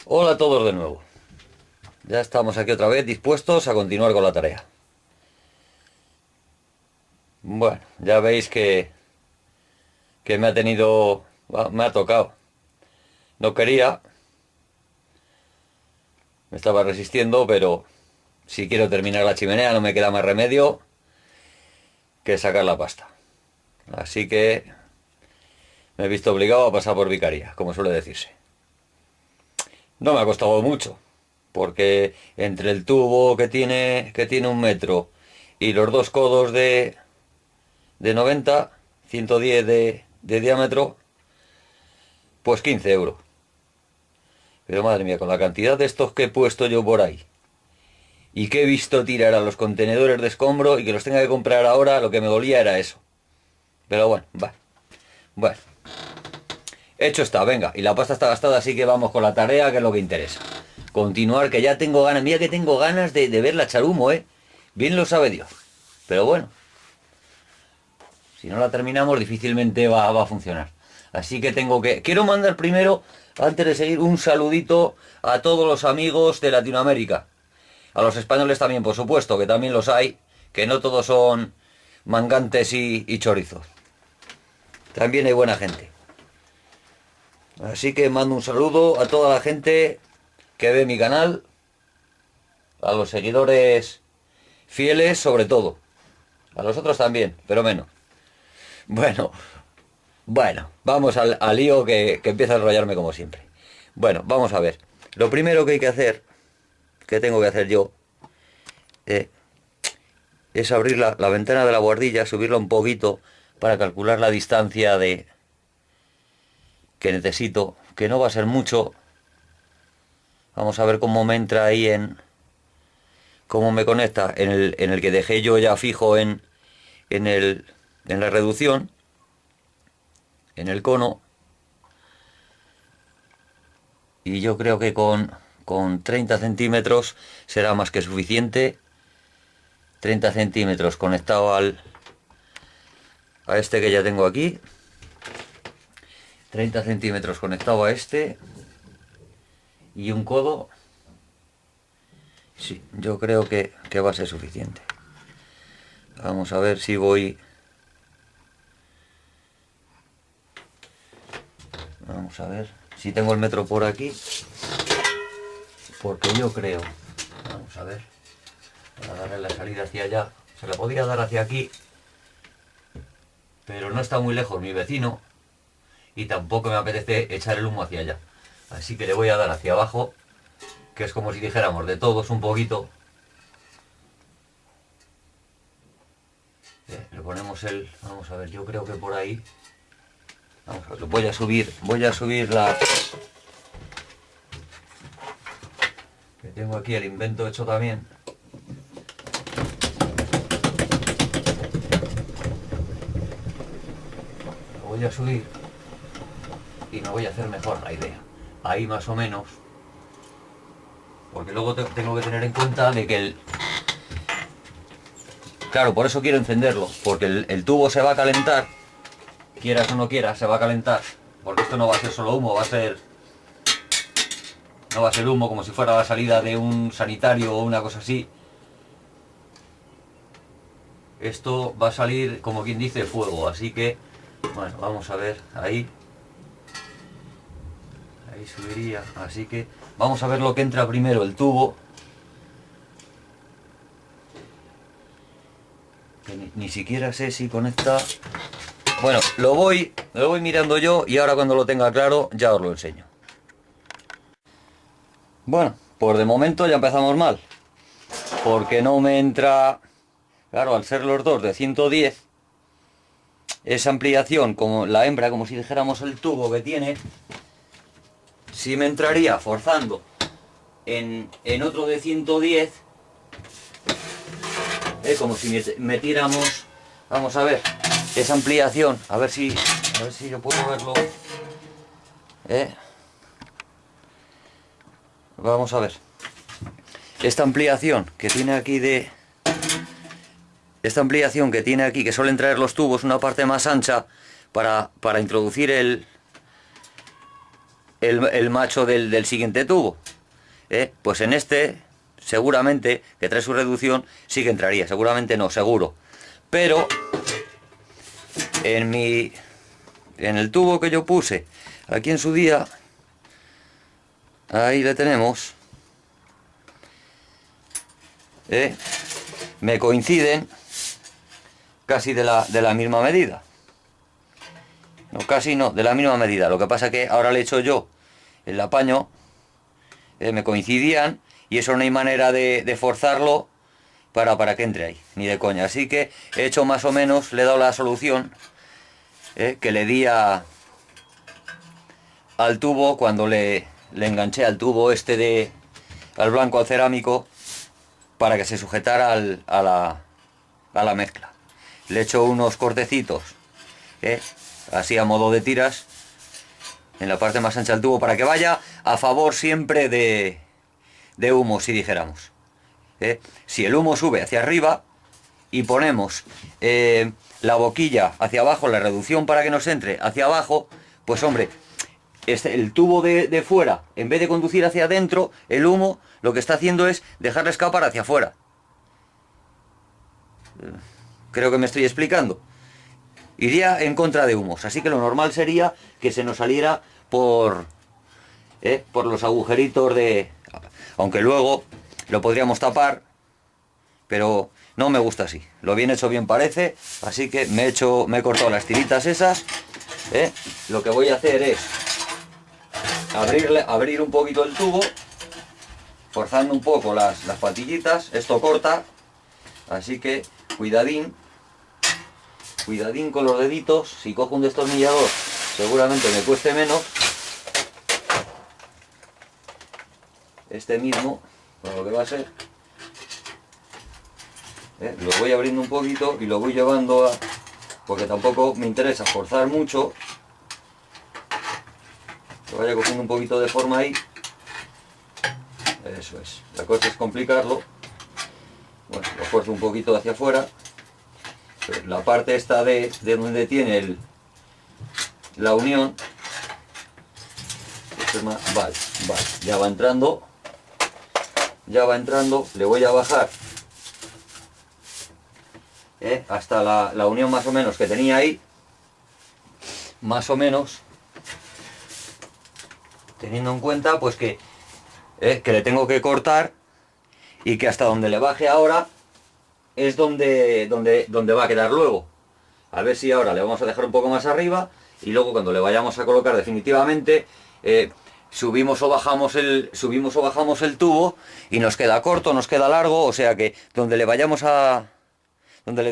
Hola a todos de nuevo. Ya estamos aquí otra vez dispuestos a continuar con la tarea. Bueno, ya veis que me ha tocado. No quería, me estaba resistiendo, pero si quiero terminar la chimenea no me queda más remedio que sacar la pasta. Así que me he visto obligado a pasar por vicaría, como suele decirse. No me ha costado mucho, porque entre el tubo que tiene 1 metro y los dos codos de 90, 110 de diámetro, pues 15 euros. Pero madre mía, con la cantidad de estos que he puesto yo por ahí y que he visto tirar a los contenedores de escombro y que los tenga que comprar ahora, lo que me dolía era eso. Pero bueno, va. Bueno, hecho está, venga. Y la pasta está gastada, así que vamos con la tarea, que es lo que interesa. Continuar, que ya tengo ganas. Mira que tengo ganas de verla echar humo, ¿eh? Bien lo sabe Dios. Pero bueno, si no la terminamos, difícilmente va a funcionar. Así que quiero mandar primero, antes de seguir, un saludito a todos los amigos de Latinoamérica. A los españoles también, por supuesto, que también los hay, que no todos son mangantes y chorizos. También hay buena gente. Así que mando un saludo a toda la gente que ve mi canal, a los seguidores fieles sobre todo. A los otros también, pero menos. Bueno, Bueno, vamos al lío que empieza a enrollarme como siempre. Bueno, vamos a ver. Lo primero que hay que hacer, que tengo que hacer yo, eh, es abrir la ventana de la buhardilla, subirla un poquito para calcular la distancia que necesito, que no va a ser mucho. Vamos a ver cómo me entra ahí cómo me conecta en el que dejé yo ya fijo en el, en la reducción, en el cono. Y yo creo que con 30 centímetros será más que suficiente. 30 centímetros conectado a este que ya tengo aquí. 30 centímetros conectado a este. Y un codo. Sí, yo creo que va a ser suficiente. Vamos a ver si voy... Vamos a ver si tengo el metro por aquí. Porque yo creo... Vamos a ver. Para darle la salida hacia allá. Se la podría dar hacia aquí. Pero no está muy lejos mi vecino. Y tampoco me apetece echar el humo hacia allá. Así que le voy a dar hacia abajo, que es como si dijéramos de todos un poquito. Le ponemos vamos a ver, yo creo que por ahí... Vamos a ver, voy a subir la... Que tengo aquí el invento hecho también. Lo voy a subir y me voy a hacer mejor la idea. Ahí más o menos. Porque luego tengo que tener en cuenta de que Claro, por eso quiero encenderlo, porque el tubo se va a calentar, quieras o no quieras, se va a calentar, porque esto no va a ser solo humo, no va a ser humo como si fuera la salida de un sanitario o una cosa así. Esto va a salir, como quien dice, fuego, así que, bueno, vamos a ver, ahí subiría, así que vamos a ver lo que entra primero, el tubo. Que ni siquiera sé si conecta... Bueno, lo voy mirando yo y ahora cuando lo tenga claro ya os lo enseño. Bueno, pues de momento ya empezamos mal. Porque no me entra... Claro, al ser los dos de 110, esa ampliación, como la hembra, como si dijéramos el tubo que tiene, si me entraría forzando en otro de 110, como si metiéramos... Vamos a ver, esa ampliación, a ver si yo puedo verlo. Vamos a ver. Esta ampliación que tiene aquí que suelen traer los tubos, una parte más ancha para introducir el macho del siguiente tubo. Pues en este, seguramente, que trae su reducción, sí que entraría. Seguramente no, seguro. Pero en el tubo que yo puse aquí en su día, ahí le tenemos, me coinciden casi de la misma medida. No, casi no, de la misma medida. Lo que pasa que ahora le he hecho yo el apaño, me coincidían, y eso no hay manera de forzarlo para que entre ahí, ni de coña. Así que he hecho más o menos, le he dado la solución que le di al tubo cuando le enganché al tubo al blanco, al cerámico, para que se sujetara a la mezcla. Le he hecho unos cortecitos, así a modo de tiras, en la parte más ancha del tubo, para que vaya a favor siempre de humo, si dijéramos. Si el humo sube hacia arriba y ponemos la boquilla hacia abajo, la reducción para que nos entre hacia abajo, pues hombre, el tubo de fuera, en vez de conducir hacia adentro, el humo lo que está haciendo es dejarle escapar hacia afuera. Creo que me estoy explicando. Iría en contra de humos, así que lo normal sería que se nos saliera por los agujeritos aunque luego lo podríamos tapar, pero no me gusta así. Lo bien hecho bien parece, así que me he cortado las tiritas esas. Lo que voy a hacer es abrir un poquito el tubo, forzando un poco las patillitas. Esto corta, así que cuidadín con los deditos. Si cojo un destornillador seguramente me cueste menos. Este mismo, por lo que va a ser, lo voy abriendo un poquito y lo voy llevando porque tampoco me interesa forzar mucho, que vaya cogiendo un poquito de forma ahí. Eso es, la cosa es complicarlo. Bueno, lo fuerzo un poquito hacia afuera. La parte esta de donde tiene la unión, vale, ya va entrando, le voy a bajar hasta la unión más o menos que tenía ahí, más o menos, teniendo en cuenta pues que le tengo que cortar, y que hasta donde le baje ahora es donde va a quedar luego. A ver si ahora le vamos a dejar un poco más arriba, y luego cuando le vayamos a colocar definitivamente, subimos o bajamos el tubo, y nos queda corto, nos queda largo, o sea que donde le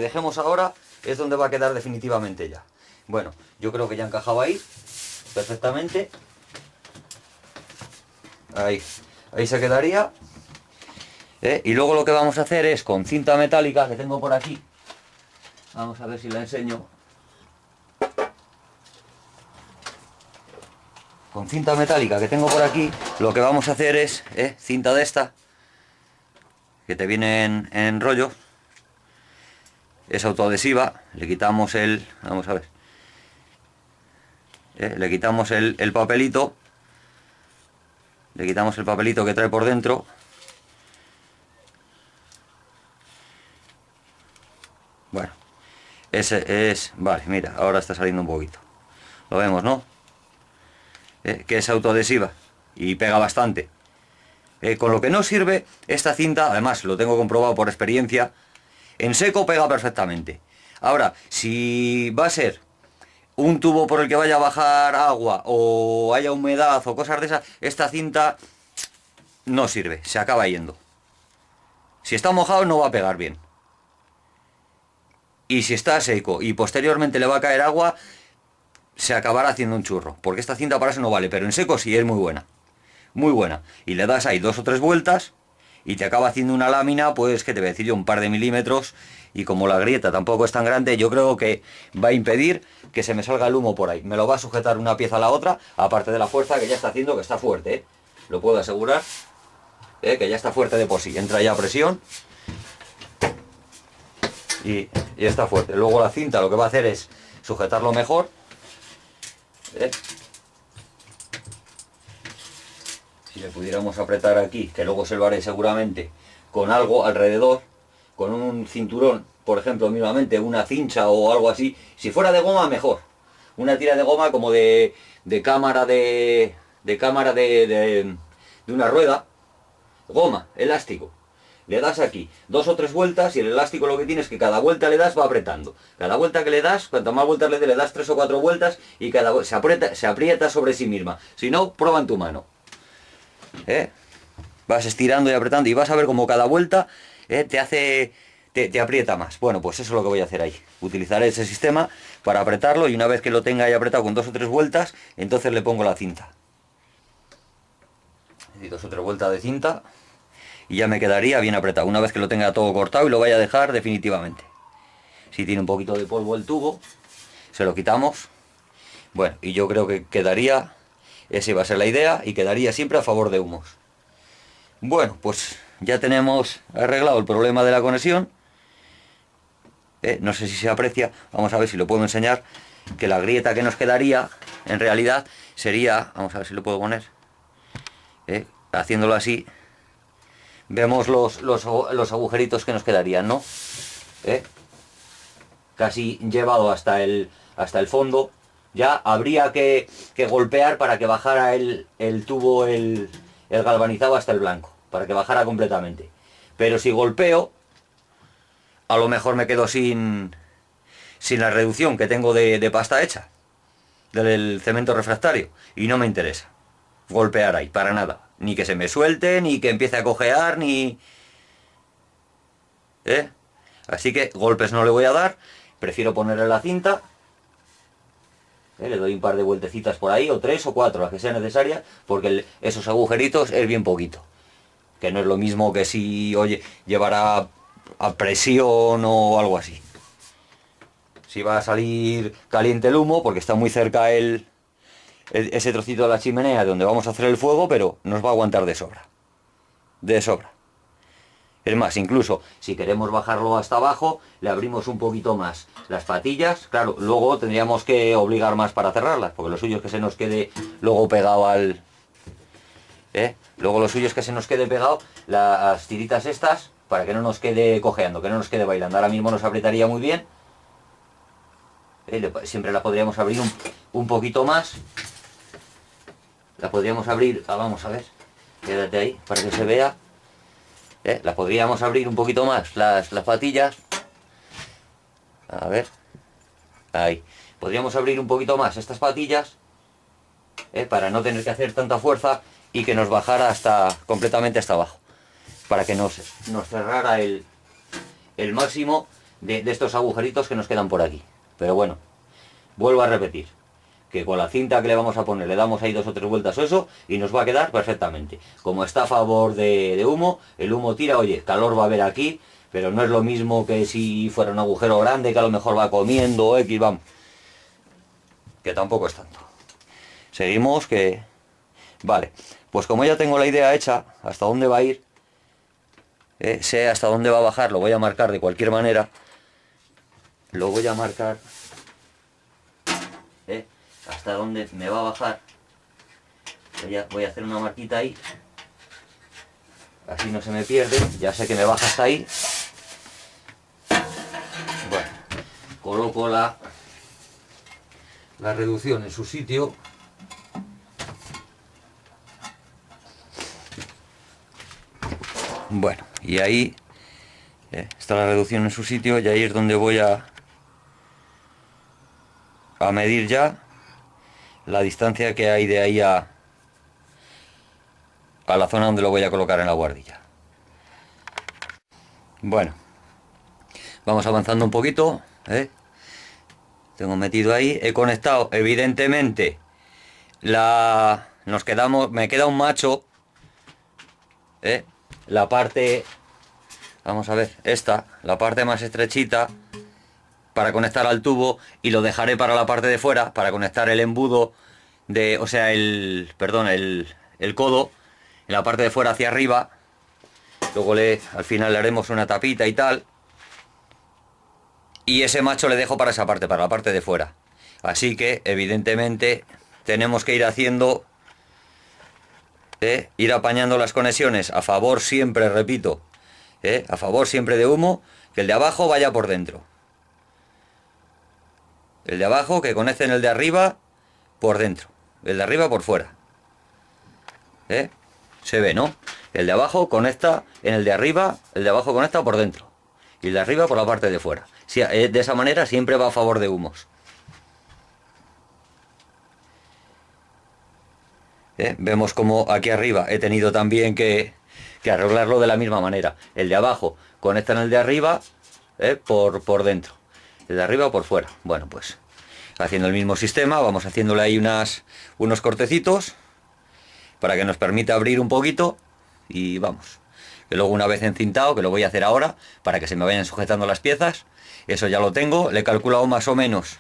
dejemos ahora es donde va a quedar definitivamente ya. Bueno, yo creo que ya encajaba ahí perfectamente. Ahí se quedaría. Y luego lo que vamos a hacer es, con cinta metálica que tengo por aquí, vamos a ver si la enseño. Con cinta metálica que tengo por aquí, lo que vamos a hacer es cinta de esta, que te viene en rollo, es autoadhesiva. Le quitamos vamos a ver, le quitamos el papelito, que trae por dentro. Bueno, ese es, vale, mira, ahora está saliendo un poquito, lo vemos, ¿no? Que es autoadhesiva y pega bastante. Con lo que no sirve esta cinta, además lo tengo comprobado por experiencia, en seco pega perfectamente. Ahora, si va a ser un tubo por el que vaya a bajar agua, o haya humedad o cosas de esas, esta cinta no sirve, se acaba yendo. Si está mojado no va a pegar bien. Y si está seco y posteriormente le va a caer agua, se acabará haciendo un churro, porque esta cinta para eso no vale, pero en seco sí es muy buena. Muy buena. Y le das ahí 2 o 3 vueltas y te acaba haciendo una lámina, pues que te voy a decir yo, un par de milímetros, y como la grieta tampoco es tan grande, yo creo que va a impedir que se me salga el humo por ahí. Me lo va a sujetar una pieza a la otra, aparte de la fuerza que ya está haciendo, que está fuerte, lo puedo asegurar, que ya está fuerte de por sí. Entra ya a presión y está fuerte. Luego la cinta lo que va a hacer es sujetarlo mejor, Si le pudiéramos apretar aquí, que luego se lo haré seguramente, con algo alrededor, con un cinturón, por ejemplo, mismamente una cincha o algo así, si fuera de goma mejor. Una tira de goma como de cámara de cámara de una rueda, goma, elástico. Le das aquí 2 o 3 vueltas y el elástico lo que tiene es que cada vuelta le das va apretando. Cada vuelta que le das, cuanto más vueltas le das 3 o 4 vueltas y cada se aprieta sobre sí misma. Si no, prueba en tu mano. Vas estirando y apretando y vas a ver como cada vuelta te aprieta más. Bueno, pues eso es lo que voy a hacer ahí. Utilizaré ese sistema para apretarlo y una vez que lo tenga ahí apretado con 2 o 3 vueltas, entonces le pongo la cinta. Y 2 o 3 vueltas de cinta y ya me quedaría bien apretado. Una vez que lo tenga todo cortado y lo vaya a dejar definitivamente. Si tiene un poquito de polvo el tubo, se lo quitamos. Bueno, y yo creo que quedaría, esa iba a ser la idea, y quedaría siempre a favor de humos. Bueno, pues ya tenemos arreglado el problema de la conexión. No sé si se aprecia, vamos a ver si lo puedo enseñar, que la grieta que nos quedaría, en realidad, sería, vamos a ver si lo puedo poner, haciéndolo así, vemos los agujeritos que nos quedarían, ¿no? Casi llevado hasta el fondo. Ya habría que golpear para que bajara el tubo, el galvanizado hasta el blanco, para que bajara completamente. Pero si golpeo, a lo mejor me quedo sin la reducción que tengo de pasta hecha, del cemento refractario, y no me interesa golpear ahí, para nada. Ni que se me suelte, ni que empiece a cojear, ni... Así que golpes no le voy a dar, prefiero ponerle la cinta. Le doy un par de vueltecitas por ahí, o 3 o 4, las que sean necesarias, porque esos agujeritos es bien poquito. Que no es lo mismo que si, oye, llevara a presión o algo así. Si va a salir caliente el humo, porque está muy cerca ese trocito de la chimenea donde vamos a hacer el fuego, pero nos va a aguantar de sobra. De sobra. Es más, incluso si queremos bajarlo hasta abajo, le abrimos un poquito más las patillas. Claro, luego tendríamos que obligar más para cerrarlas, porque lo suyo es que se nos quede luego pegado al... Luego lo suyo es que se nos quede pegado las tiritas estas, para que no nos quede cojeando, que no nos quede bailando. Ahora mismo nos apretaría muy bien. Siempre la podríamos abrir un poquito más. La podríamos abrir, vamos a ver, quédate ahí para que se vea. La podríamos abrir un poquito más las patillas. A ver, ahí. Podríamos abrir un poquito más estas patillas, para no tener que hacer tanta fuerza y que nos bajara completamente hasta abajo, para que nos cerrara el máximo de estos agujeritos que nos quedan por aquí. Pero bueno, vuelvo a repetir, que con la cinta que le vamos a poner le damos ahí 2 o 3 vueltas o eso y nos va a quedar perfectamente. Como está a favor de humo, el humo tira, oye, calor va a haber aquí, pero no es lo mismo que si fuera un agujero grande que a lo mejor va comiendo X, vamos. Que tampoco es tanto. Seguimos que... Vale, pues como ya tengo la idea hecha, hasta dónde va a ir, sé hasta dónde va a bajar, lo voy a marcar de cualquier manera. Lo voy a marcar... hasta dónde me va a bajar. Voy a hacer una marquita ahí, así no se me pierde. Ya sé que me baja hasta ahí. Bueno, coloco la reducción en su sitio. Bueno, y ahí está la reducción en su sitio, y ahí es donde voy a medir ya la distancia que hay de ahí a la zona donde lo voy a colocar en la buhardilla. Bueno, vamos avanzando un poquito. Tengo metido ahí, he conectado evidentemente me queda un macho, la parte, vamos a ver, la parte más estrechita para conectar al tubo, y lo dejaré para la parte de fuera para conectar el embudo el codo en la parte de fuera hacia arriba. Luego al final le haremos una tapita y tal, y ese macho le dejo para esa parte, para la parte de fuera. Así que evidentemente tenemos que ir haciendo Ir apañando las conexiones a favor siempre, repito, a favor siempre de humo, que el de abajo vaya por dentro. El de abajo que conecte en el de arriba por dentro. El de arriba por fuera. Se ve, ¿no? El de abajo conecta en el de arriba, el de abajo conecta por dentro. Y el de arriba por la parte de fuera. Sí, de esa manera siempre va a favor de humos. Vemos como aquí arriba he tenido también que arreglarlo de la misma manera. El de abajo conecta en el de arriba por dentro. El de arriba por fuera. Bueno, pues haciendo el mismo sistema, vamos haciéndole ahí unos cortecitos para que nos permita abrir un poquito y vamos. Que luego una vez encintado, que lo voy a hacer ahora, para que se me vayan sujetando las piezas, eso ya lo tengo, le he calculado más o menos,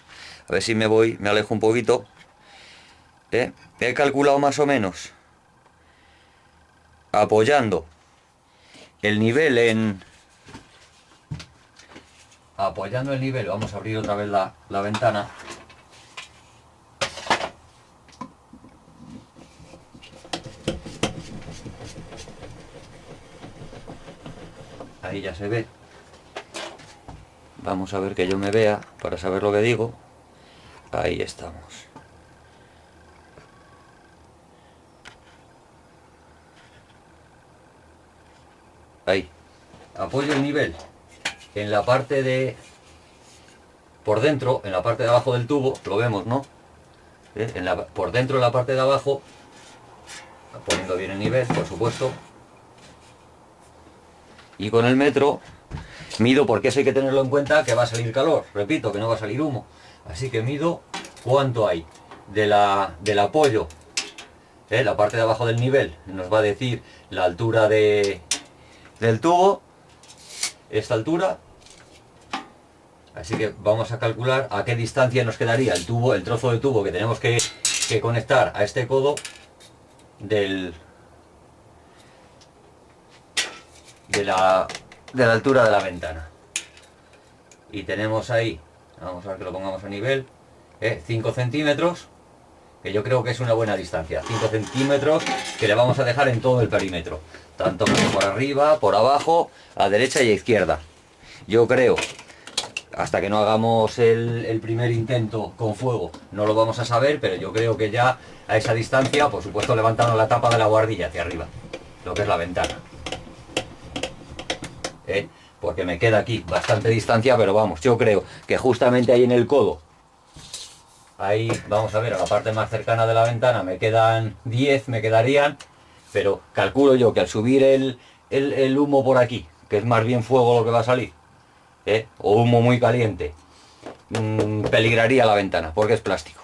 a ver si me alejo un poquito, he calculado más o menos, apoyando el nivel vamos a abrir otra vez la ventana. Ahí ya se ve. Vamos a ver que yo me vea para saber lo que digo. Ahí estamos. Ahí. Apoyo el nivel en la parte de... por dentro, en la parte de abajo del tubo, lo vemos, ¿no? Por dentro de la parte de abajo, poniendo bien el nivel, por supuesto. Y con el metro mido, porque eso hay que tenerlo en cuenta, que va a salir calor, repito, que no va a salir humo. Así que mido cuánto hay del apoyo, la parte de abajo del nivel, nos va a decir la altura del tubo, esta altura. Así que vamos a calcular a qué distancia nos quedaría el trozo de tubo que tenemos que conectar a este codo de la altura de la ventana. Y tenemos ahí, vamos a ver que lo pongamos a nivel, 5 centímetros, que yo creo que es una buena distancia. 5 centímetros que le vamos a dejar en todo el perímetro, tanto por arriba, por abajo, a derecha y a izquierda. Yo creo, hasta que no hagamos el primer intento con fuego, no lo vamos a saber, pero yo creo que ya a esa distancia, por supuesto levantando la tapa de la buhardilla hacia arriba, lo que es la ventana. Porque me queda aquí bastante distancia, pero vamos, yo creo que justamente ahí en el codo, ahí vamos a ver, a la parte más cercana de la ventana me quedan 10, me quedarían, pero calculo yo que al subir el humo por aquí, que es más bien fuego lo que va a salir, o humo muy caliente, peligraría la ventana, porque es plástico.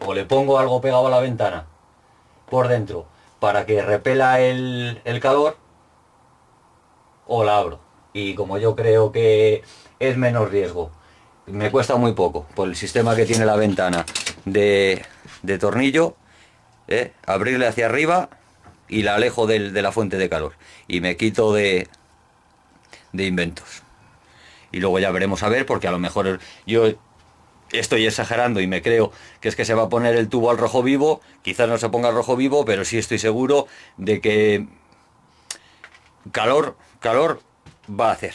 O le pongo algo pegado a la ventana por dentro para que repela el calor, o la abro. Y como yo creo que es menos riesgo, me cuesta muy poco por el sistema que tiene la ventana de tornillo, abrirle hacia arriba y la alejo de la fuente de calor y me quito de inventos. Y luego ya veremos a ver, porque a lo mejor yo estoy exagerando y me creo que es que se va a poner el tubo al rojo vivo. Quizás no se ponga al rojo vivo, pero sí estoy seguro de que calor va a hacer.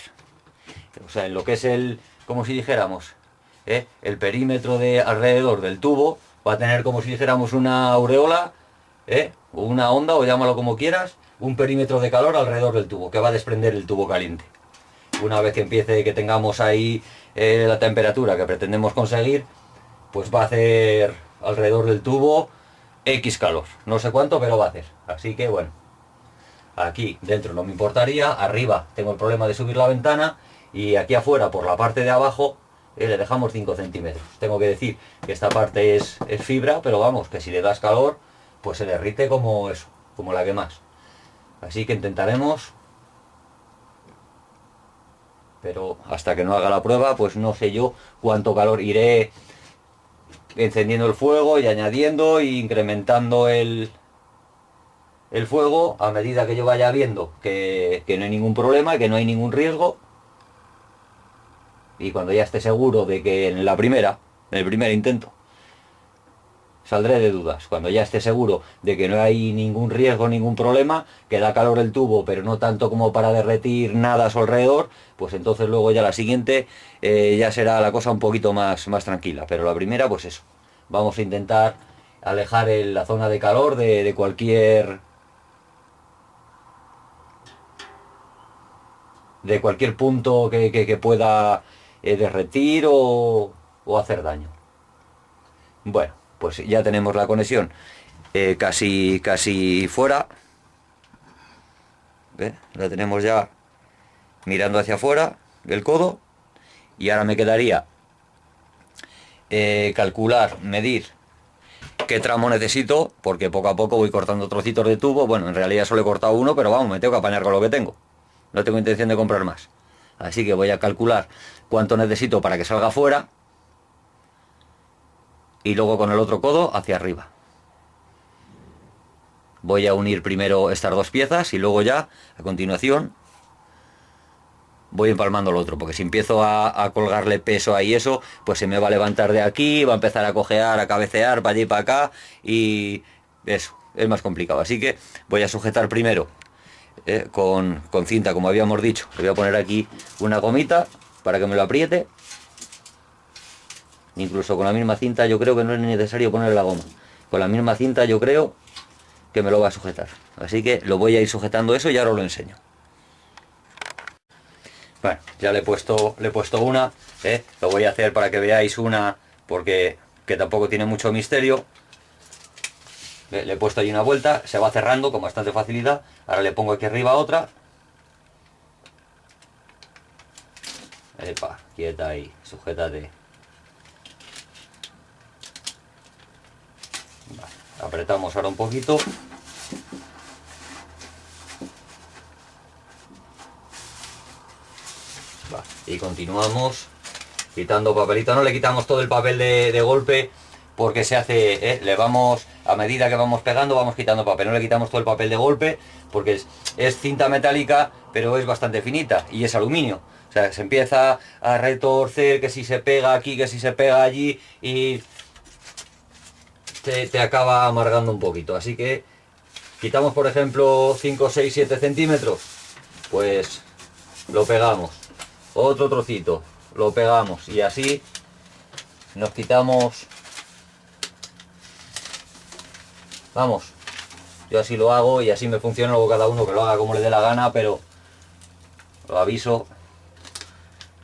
O sea, en lo que es como si dijéramos, el perímetro de alrededor del tubo va a tener como si dijéramos una aureola, o una onda, o llámalo como quieras, un perímetro de calor alrededor del tubo, que va a desprender el tubo caliente. Una vez que empiece, que tengamos ahí la temperatura que pretendemos conseguir, pues va a hacer alrededor del tubo X calor. No sé cuánto, pero va a hacer. Así que bueno, aquí dentro no me importaría, arriba tengo el problema de subir la ventana, y aquí afuera, por la parte de abajo, le dejamos 5 centímetros. Tengo que decir que esta parte es fibra, pero vamos, que si le das calor, pues se derrite como eso, como la que más. Así que intentaremos, pero hasta que no haga la prueba, pues no sé yo cuánto calor. Iré encendiendo el fuego y añadiendo e incrementando el fuego a medida que yo vaya viendo que no hay ningún problema, que no hay ningún riesgo. Y cuando ya esté seguro de que en el primer intento saldré de dudas. Cuando ya esté seguro de que no hay ningún riesgo, ningún problema, que da calor el tubo, pero no tanto como para derretir nada a su alrededor, pues entonces luego ya la siguiente ya será la cosa un poquito más tranquila. Pero la primera, pues eso. Vamos a intentar alejar la zona de calor de cualquier punto que pueda derretir o hacer daño. Bueno, pues ya tenemos la conexión casi fuera. ¿Ve? La tenemos ya mirando hacia afuera del codo. Y ahora me quedaría calcular, medir qué tramo necesito, porque poco a poco voy cortando trocitos de tubo. Bueno, en realidad solo he cortado uno, pero vamos, me tengo que apañar con lo que tengo. No tengo intención de comprar más. Así que voy a calcular cuánto necesito para que salga fuera. Y luego con el otro codo hacia arriba. Voy a unir primero estas dos piezas y luego ya, a continuación, voy empalmando el otro, porque si empiezo a colgarle peso ahí eso, pues se me va a levantar de aquí, va a empezar a cojear, a cabecear, para allí y para acá, y eso, es más complicado. Así que voy a sujetar primero con cinta, como habíamos dicho. Le voy a poner aquí una gomita para que me lo apriete. Incluso con la misma cinta yo creo que no es necesario ponerle la goma. Con la misma cinta yo creo que me lo va a sujetar. Así que lo voy a ir sujetando eso y ahora os lo enseño. Bueno, ya le he puesto una. Lo voy a hacer para que veáis una, porque que tampoco tiene mucho misterio. Le he puesto ahí una vuelta, se va cerrando con bastante facilidad. Ahora le pongo aquí arriba otra. Epa, quieta ahí, sujétate. Vale, apretamos ahora un poquito. Vale, y continuamos quitando papelito. No le quitamos todo el papel de golpe, porque se hace, le vamos, a medida que vamos pegando, vamos quitando papel. No le quitamos todo el papel de golpe, porque es cinta metálica, pero es bastante finita y es aluminio. O sea, se empieza a retorcer, que si se pega aquí, que si se pega allí, y te acaba amargando un poquito. Así que quitamos, por ejemplo, 5, 6, 7 centímetros, pues lo pegamos. Otro trocito, lo pegamos, y así nos quitamos. Vamos, yo así lo hago y así me funciona. Luego cada uno que lo haga como le dé la gana, pero lo aviso,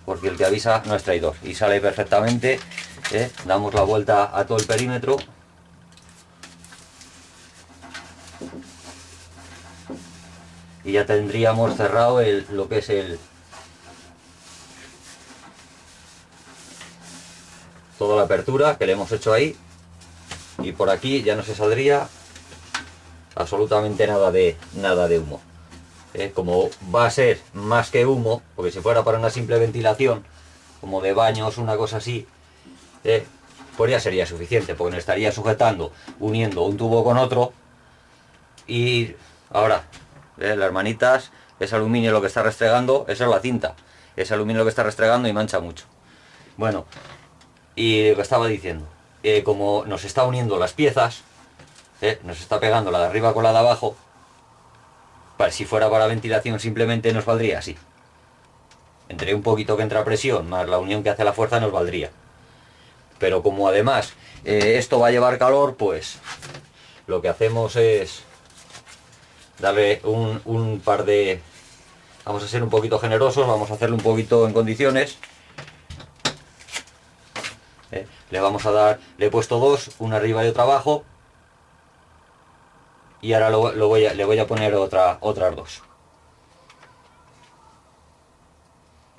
porque el que avisa no es traidor. Y sale perfectamente. Damos la vuelta a todo el perímetro. Y ya tendríamos cerrado lo que es toda la apertura que le hemos hecho ahí. Y por aquí ya no se saldría absolutamente nada de humo. Como va a ser más que humo, porque si fuera para una simple ventilación, como de baños, una cosa así, pues ya sería suficiente, porque nos estaría sujetando, uniendo un tubo con otro. Y ahora, las manitas, es aluminio lo que está restregando, eso es la cinta, es aluminio lo que está restregando y mancha mucho. Bueno, y lo que estaba diciendo, como nos está uniendo las piezas, nos está pegando la de arriba con la de abajo, si fuera para ventilación simplemente nos valdría así. Entre un poquito que entra presión más la unión que hace la fuerza nos valdría. Pero como además esto va a llevar calor, pues lo que hacemos es darle un par de... Vamos a ser un poquito generosos, vamos a hacerlo un poquito en condiciones. Le vamos a dar, le he puesto dos, una arriba y otra abajo. Y ahora le voy a poner otras dos.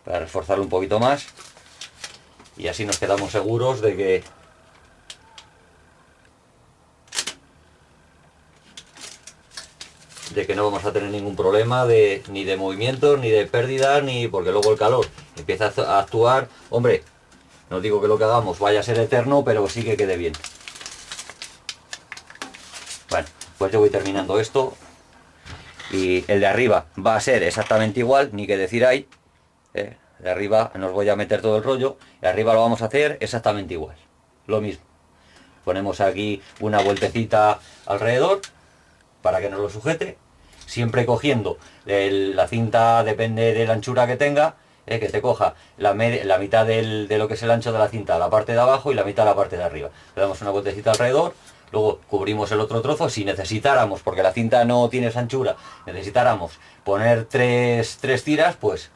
Para reforzarlo un poquito más. Y así nos quedamos seguros de que no vamos a tener ningún problema ni de movimientos, ni de pérdida, ni porque luego el calor empieza a actuar. Hombre, no digo que lo que hagamos vaya a ser eterno, pero sí que quede bien. Bueno, pues yo voy terminando esto. Y el de arriba va a ser exactamente igual, ni que decir hay. De arriba nos voy a meter todo el rollo. De arriba lo vamos a hacer exactamente igual. Lo mismo. ponemos aquí una vueltecita alrededor para que nos lo sujete, siempre cogiendo la cinta, depende de la anchura que tenga, que te coja la mitad de lo que es el ancho de la cinta, la parte de abajo y la mitad de la parte de arriba. Le damos una vueltecita alrededor, luego cubrimos el otro trozo. Si necesitáramos, porque la cinta no tiene esa anchura, necesitáramos poner tres tiras, pues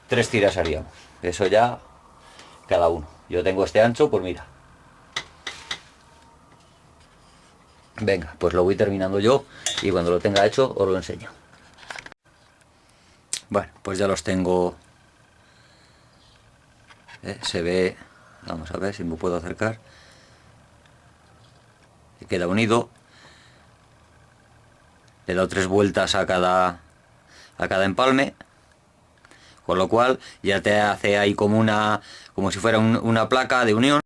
3 tiras haríamos. Eso ya cada uno. Yo tengo este ancho, pues mira. Venga, pues lo voy terminando yo y cuando lo tenga hecho os lo enseño. Bueno, pues ya los tengo. Se ve, vamos a ver si me puedo acercar. Queda unido. Le he dado 3 vueltas a cada empalme, con lo cual ya te hace ahí como si fuera una placa de unión.